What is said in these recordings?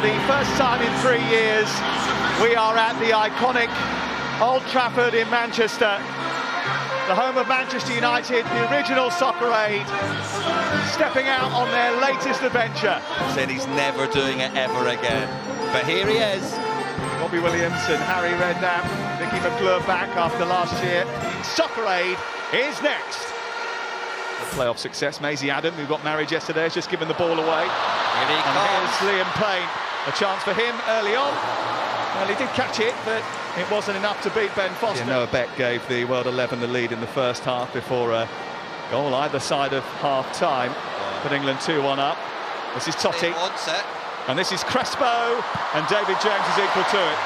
the first time in 3 years, we are at the iconic Old Trafford in Manchester, the home of Manchester United, the original Soccer Aid, stepping out on their latest adventure. Said he's never doing it ever again, but here he is. Robbie Williams and Harry Redknapp, Nicky McClure back after last year. Soccer Aid is next. The playoff success, Maisie Adam, who got married yesterday, has just given the ball away. Here he comes. Here's Liam Payne, a chance for him early on. Well, he did catch it, but it wasn't enough to beat Ben Foster. Noah Beck gave the World 11 the lead in the first half before a goal either side of half-time. Put England 2-1 up. This is Totti. And this is Crespo, and David James is equal to it.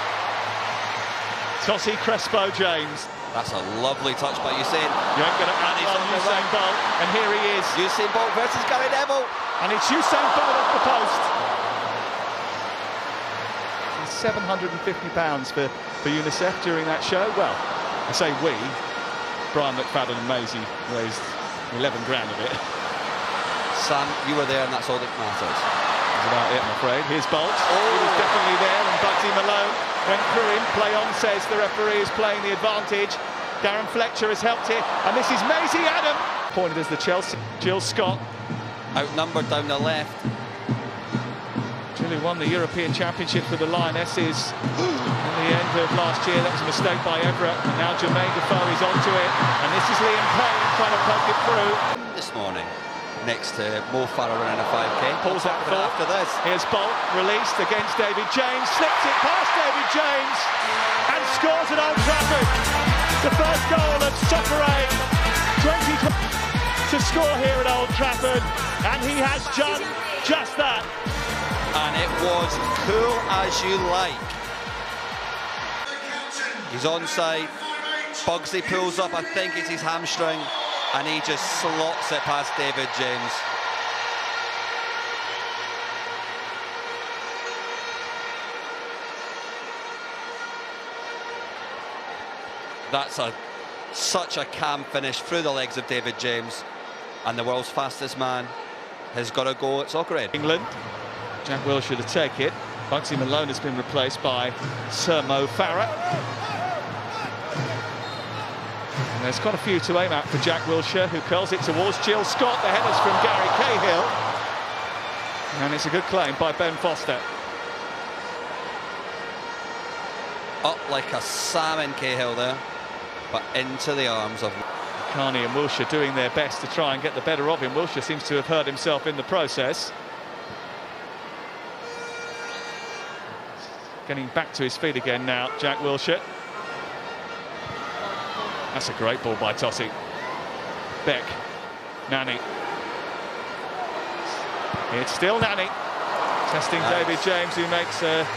Totti, Crespo, James. That's a lovely touch by Usain. You ain't going to outrun Usain Bolt, and here he is. Usain Bolt versus Gary Neville. And it's Usain Bolt off the post. It's £750 for UNICEF during that show. Well, I say we. Brian McFadden and Maisie raised 11 grand of it. Sam, you were there, and that's all that matters. That's about it, I'm afraid. Here's Bolt. He was definitely there, and Bugsy Malone went through him. Play on, says the referee is playing the advantage. Darren Fletcher has helped here, and this is Maisie Adam. Pointed as the Chelsea. Jill Scott. Outnumbered down the left. Jill, who won the European Championship for the Lionesses in the end of last year. That was a mistake by Everett. And now Jermaine Defoe is onto it. And this is Liam Payne trying to poke it through. This morning, next to Mo Farah running a 5K. Pulls that full. After this. Here's Bolt, released against David James. Slips it past David James. And scores at Old Trafford. The first goal of Soccer Aid 2020 to score here at Old Trafford. And he has done just that. And it was cool as you like. He's onside. Bugsy pulls up, I think it's his hamstring, and he just slots it past David James. That's such a calm finish through the legs of David James, and the world's fastest man has got a go at Soccer Aid. England. Jack Wilshere to take it. Bugsy Malone has been replaced by Sir Mo Farah. And there's quite a few to aim at for Jack Wilshere, who curls it towards Jill Scott. The header's from Gary Cahill. And it's a good claim by Ben Foster. Up like a salmon, Cahill there, but into the arms of Carney and Wilshere doing their best to try and get the better of him. Wilshere seems to have hurt himself in the process. Getting back to his feet again now, Jack Wilshere. That's a great ball by Totti. Beck. Nani. It's still Nani. Testing David James, who makes a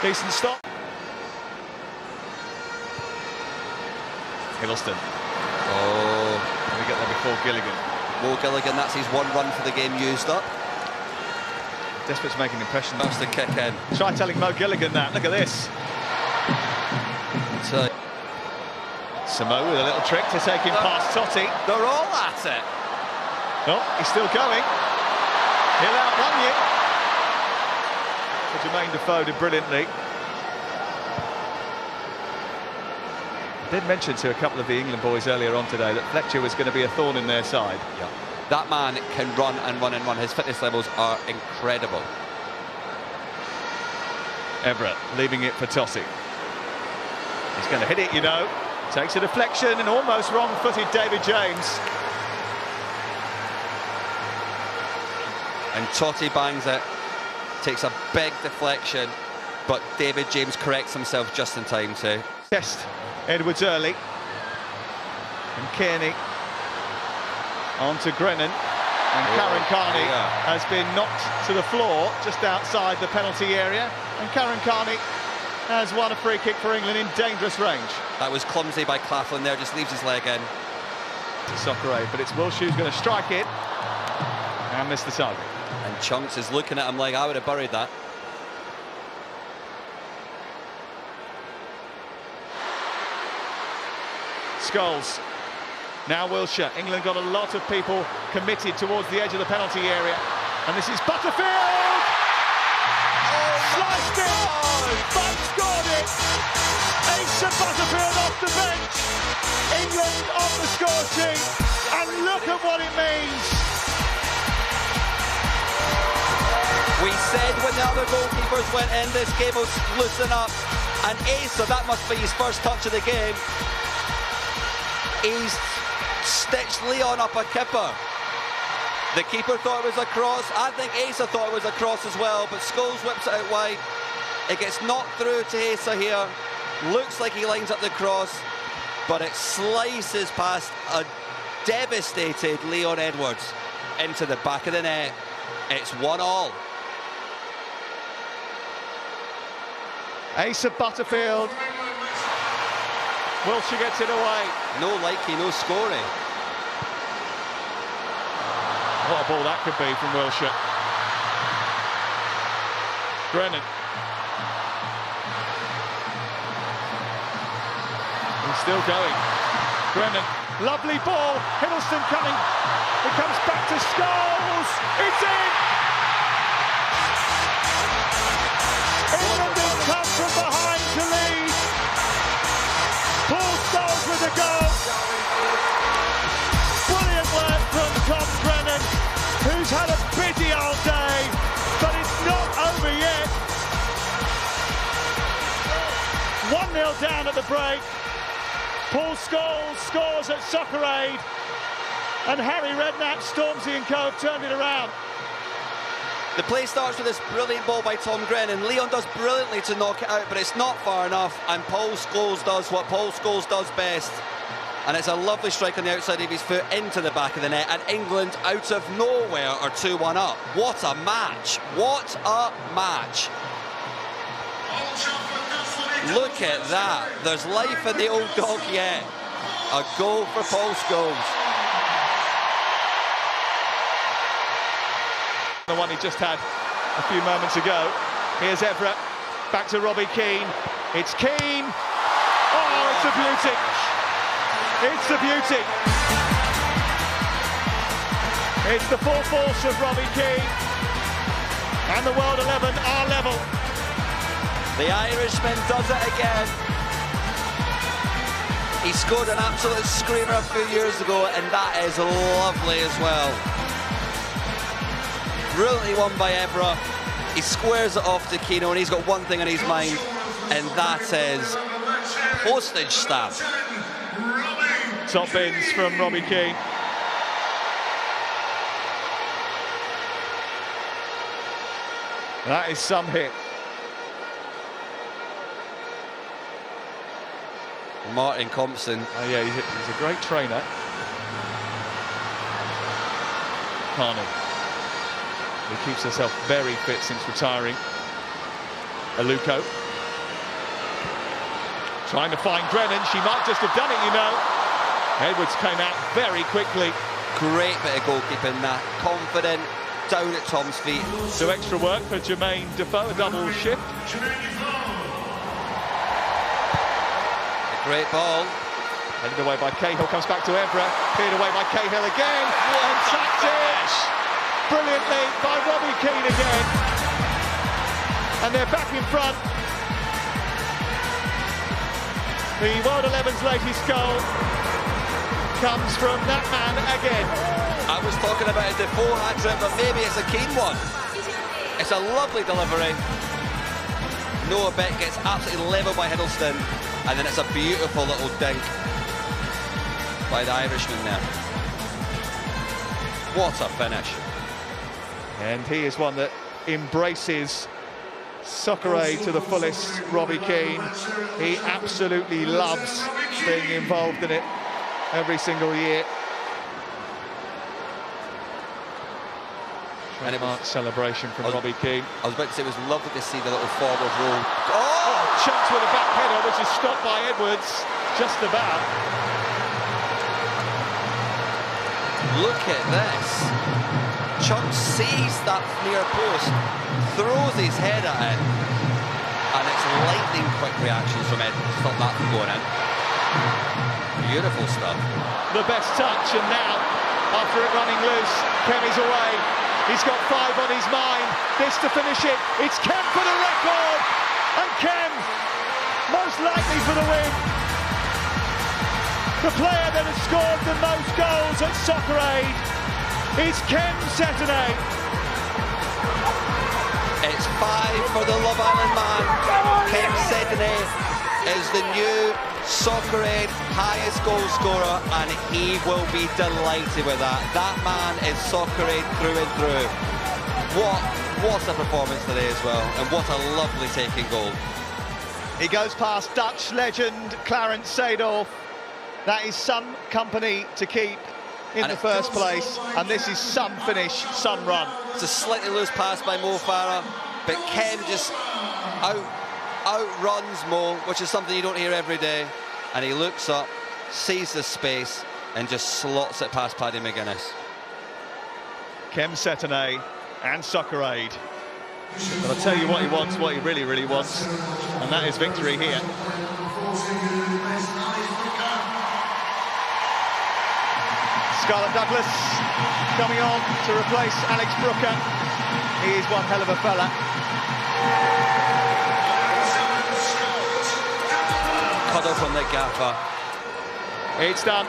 decent stop. Hiddleston. Oh. Let me get there before Gilligan. Mo Gilligan, that's his one run for the game used up. Desperate to make an impression. That's the kick in. Try telling Mo Gilligan that. Look at this. So, Samo with a little trick to take him past Totti. They're all at it. Oh, he's still going. He'll outrun you. So Jermaine Defoe did brilliantly. I did mention to a couple of the England boys earlier on today that Fletcher was going to be a thorn in their side. Yeah. That man can run and run and run. His fitness levels are incredible. Everett leaving it for Totti. He's going to hit it, you know. Takes a deflection and almost wrong-footed David James. And Totti bangs it. Takes a big deflection, but David James corrects himself just in time to Test Edwards early. And Kearney on to Grennan. And Karen Carney has been knocked to the floor just outside the penalty area. And Karen Carney has won a free kick for England in dangerous range. That was clumsy by Claflin there, just leaves his leg in. It's Soccer Aid, but it's Wilshere who's going to strike it and miss the target. And Chunks is looking at him like, I would have buried that. Scholes. Now Wilshere. England got a lot of people committed towards the edge of the penalty area. And this is Butterfield! sliced it, but scored it. Asa Butterfield off the bench. England on the score sheet, and look at what it means. We said when the other goalkeepers went in, this game will loosen up. And Asa, that must be his first touch of the game. He's stitched Leon up a kipper. The keeper thought it was a cross. I think Asa thought it was a cross as well, but Scholes whips it out wide. It gets knocked through to Asa here. Looks like he lines up the cross, but it slices past a devastated Leon Edwards into the back of the net. It's 1-1. Asa Butterfield. Wilshere gets it away. No likey, no scoring. What a ball that could be from Wilshere. Brennan. He's still going. Brennan, lovely ball. Hiddleston coming. It comes back to Scholes. It's in! England have come from behind to lead. Paul Scholes with a goal. Brilliant work from Tom Brennan, who's had a busy old day, but it's not over yet. 1-0 down at the break. Paul Scholes scores at Soccer Aid, and Harry Redknapp, Stormzy and co have turned it around. The play starts with this brilliant ball by Tom Brennan. Leon does brilliantly to knock it out, but it's not far enough, and Paul Scholes does what Paul Scholes does best. And it's a lovely strike on the outside of his foot into the back of the net, and England out of nowhere are 2-1 up. What a match! What a match! Look at that. There's life in the old dog yet. A goal for Paul Scholes. The one he just had a few moments ago. Here's Evra, back to Robbie Keane. It's Keane. Oh, it's a beauty. It's a beauty. It's the full force of Robbie Keane. And the World 11 are level. The Irishman does it again. He scored an absolute screamer a few years ago, and that is lovely as well. Brilliantly won by Evra. He squares it off to Keno, and he's got one thing on his mind, and that is postage stamp. Top bins from Robbie Keane. That is some hit. Martin Compson. Oh yeah, he's a great trainer. Carney. He keeps himself very fit since retiring. Aluko. Trying to find Brennan. She might just have done it, you know. Edwards came out very quickly. Great bit of goalkeeping that. Confident, down at Tom's feet. So extra work for Jermaine Defoe, a double shift. A great ball. Headed away by Cahill, comes back to Evra. Cleared away by Cahill again. And tapped it brilliantly by Robbie Keane again. And they're back in front. The World 11's latest goal comes from that man again. I was talking about a Defoe hat-trick, but maybe it's a Keane one. It's a lovely delivery. Noah Beck gets absolutely levelled by Hiddleston, and then it's a beautiful little dink by the Irishman there. What a finish. And he is one that embraces Soccer Aid to the fullest, Robbie Keane. He absolutely loves being involved in it every single year. And it was celebration from Robbie Keane. I was about to say it was lovely to see the little forward roll. Oh, Chunks with a back header, which is stopped by Edwards, just about. Look at this. Chunks sees that near post, throws his head at it, and it's lightning quick reactions from Edwards to stop that from going in. Beautiful stuff. The best touch, and now after it running loose. Kem is away. He's got 5 on his mind. This to finish it. It's Kem for the record. And Kem, most likely for the win. The player that has scored the most goals at Soccer Aid is Kem Cetinay. It's 5 for the Love Island man. Kem Cetinay is the new Soccer Aid highest goal scorer, and he will be delighted with that. That man is Soccer Aid through and through. What a performance today as well, and what a lovely taking goal. He goes past Dutch legend Clarence Seedorf. That is some company to keep in the first place, and this is some finish, some run. It's a slightly loose pass by Mo Farah, but Kem just outruns Mo, which is something you don't hear every day. And he looks up, sees the space, and just slots it past Paddy McGuinness. Kem Cetinay and Soccer Aid. But I'll tell you what he wants, what he really, really wants, and that is victory here. Scarlett Douglas coming on to replace Alex Brooker. He is one hell of a fella. Cuddle from the gaffer. It's done.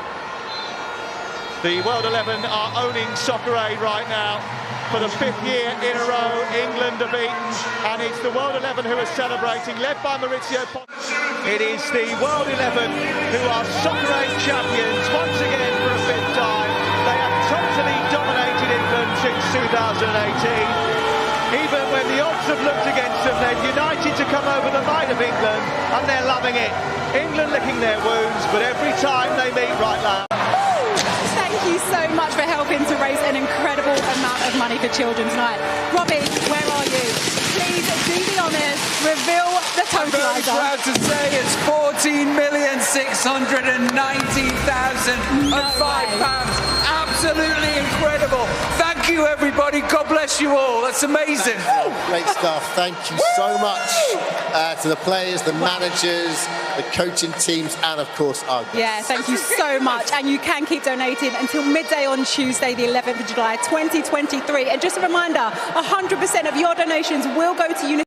The World 11 are owning Soccer Aid right now. For the 5th year in a row, England are beaten, and it's the World 11 who are celebrating, led by Maurizio Pochettino. It is the World 11 who are Soccer Aid champions once again for a 5th time. They have totally dominated England since 2018. Even when the odds have looked against them, they've united to come over the might of England, and they're loving it. England licking their wounds, but every time they meet right now. Thank you so much for helping to raise an incredible amount of money for children tonight. Robbie, where are you? Please do the honours, reveal the totaliser. I'm very proud to say it's £14,690,005. Absolutely incredible. Thank you, everybody. God bless you all. That's amazing. Great stuff. Thank you so much to the players, the managers, the coaching teams, and of course our guests. Yeah, thank you so much. And you can keep donating until midday on Tuesday, the 11th of July, 2023. And just a reminder, 100% of your donations will go to UNICEF.